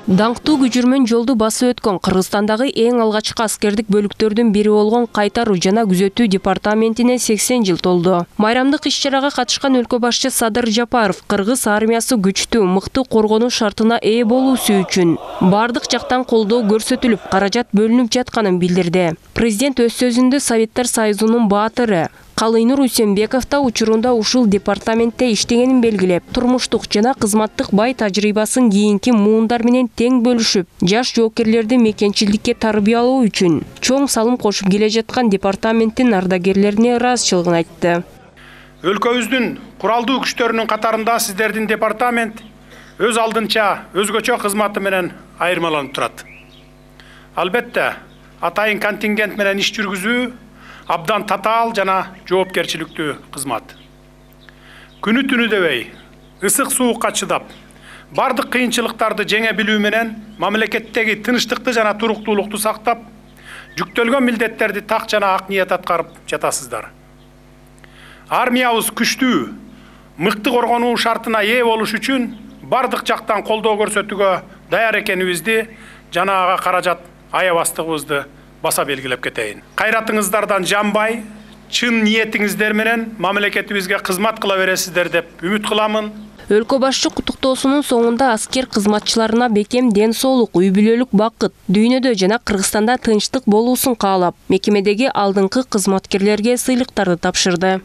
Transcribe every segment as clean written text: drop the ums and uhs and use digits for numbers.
Даңктуу күчүрмөн жолду басып өткөн Кыргызстандагы эң алгачкы аскердик бөлүктөрдүн бири болгон кайтаруу жана күзөтүү департаментине 80 жыл толду. Майрамдык иш-чарага катышкан өлкө башчы Садыр Жапаров кыргыз армиясы күчтүү, мыкты коргонуу шартына ээ болуусу үчүн бардык жактан колдоо көрсөтүлүп, каражат бөлүнүп жатканын билдирди. Президент өз сөзүндө Советтер Союзунун баатыры Калыйнур Үсенбеков да учурунда ушул департаментте иштегенин белгилеп, турмуштук жана кызматтык бай тажрыйбасын кийинки муундар менен тең бөлүшүп, жаш жоокерлерди мекенчиликке тарбиялоо үчүн чоң салым кошуп келе жаткан департаменттин ардагерлерине ыраазычылыгын айтты. Өлкөбүздүн куралдуу күчтөрүнүн катарында сиздердин департамент өз алдынча өзгөчө кызматы менен айырмаланып турат. Албетте, атайын контингент менен иш жүргүзүү абдан татаал жана жоопкерчиликтүү кызмат. Күнү түнү дебей, ысык суукка чыдап, бардык кыйынчылыктарды жеңе билүү менен мамлекеттеги тынчтыкты жана туруктуулукту сактап, жүктөлгөн милдеттерди так жана ак ниет аткарып жатасыздар. Армиябыз күчтүү, мыкты коргонуу шартына ээ болуш үчүн бардык жактан колдоо көрсөтүүгө даяр экенибизди жана ага каражат аябастыгыбызды баса белгилеп кетейин. Кайратыңыздардан жанбай, чын ниетиңиздер менен мамлекетибизге кызмат кыла бересиздер деп үмүт кыламын. Өлкө башчы куттуктоосунун соңунда аскер кызматчыларына бекем ден соолук, үй бүлөлүк бакыт, дүйнөдө жана Кыргызстанда тынчтык болуусун каалап, мекемедеги алдыңкы кызматкерлерге сыйлыктарды тапшырды.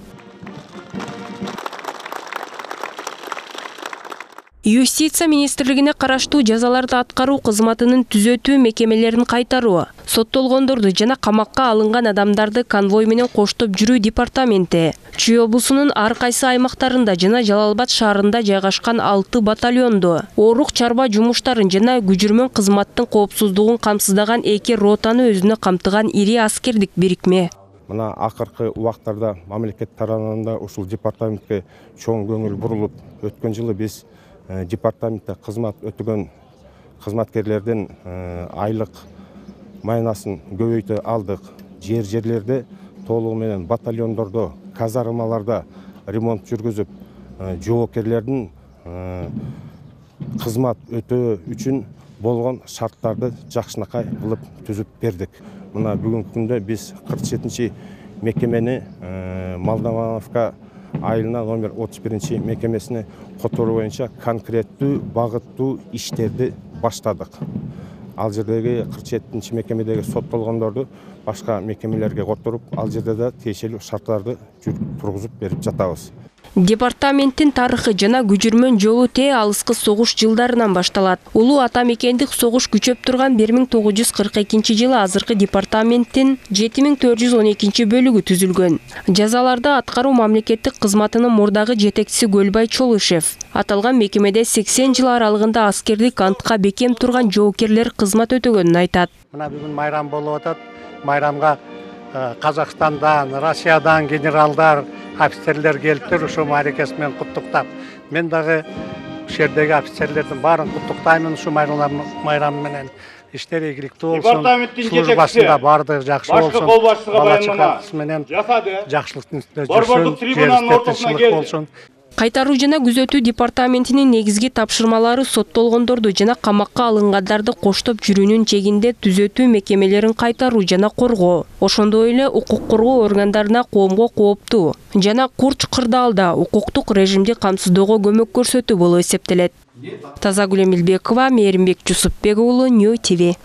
Юстиция министрлигине караштуу жазаларды аткаруу кызматынын түзөтүү мекемелерин кайтаруу, соттолгондорду жана камакка алынган адамдарды конвой менен коштоп жүрүү департаменти Чүй облусунун ар кайсы аймактарында жана Жалал-Абад шаарында жайгашкан 6 батальонду, оорук чарба жумуштарын жана күчүрмөн кызматтын коопсуздугун камсыздаган 2 ротаны өзүнө камтыган ири аскердик бирикме. Мына акыркы убактарда мамлекет тарабынан ушул департаментке чоң көңүл бурулуп, өткөн жылы биз департаментте кызмат өтөгөн кызматкерлердин айлык майнасын көбөйтө алдык. Жерлерде толугу менен батальондордо, казармаларда ремонт жүргүзүп, жоокерлердин кызмат өтөө үчүн болгон шарттарды жакшынакай кылып түзүп бердик. Мына бүгүнкү күндө биз 47-чи мекемени Молдовановка айылына номер 31-чи мекемесине которуу боюнча конкреттүү багыттуу иштерди баштадык. Ал жердеги 47-чи мекемедеги соттолгондорду башка мекемелерге которуп, ал жерде да тиешелүү шарттарды тургузуп берип жатабыз. Департаменттин тарыхы жана күчүрмөн жолу алыскы согуш жылдарынан башталат. Улуу ата мекендик согуш күчөп турган 1942-жылы азыркы департаменттин 7412 бөлүгү түзүлгөн. Жазаларды аткаруу мамлекеттик кызматынын мурдагы жетекчиси Көлбай Чолушев аталган мекемеде 80 жыл аралыгында аскердик антка бекем турган жоокерлер кызмат өтөгөнүн айтат. Мына бүгүн майрам болуп атат. Майрамга Казакстандан, Россиядан генералдар, офицерлер келиптир, ушу мааракеси менен куттуктап. Мен дагы жердеги офицерлердин баарын куттуктаймын ушу майрам менен. Иштери ийгиликтүү болсун. Службасында баардыгы жакшы болсун. Бала-чакасы менен жакшылыктын үстүндө жүрсүн. Жерибизде тынччылык болсун. Кайтаруу жана күзөтүү департаментинин негизги тапшырмалары соттолгондорду жана камакка алынгандарды коштоп жүрүүнүн чегинде түзөтүү мекемелерин кайтаруу жана коргоо. Ошондой эле укук коргоо органдарына коомго кооптуу жана курч кырдаалда укуктук режимди камсыздоого көмөк көрсөтүү болуп эсептелет. Тазагүл Эмилбекова, Мээримбек Жусупбек уулу, Нью ТВ.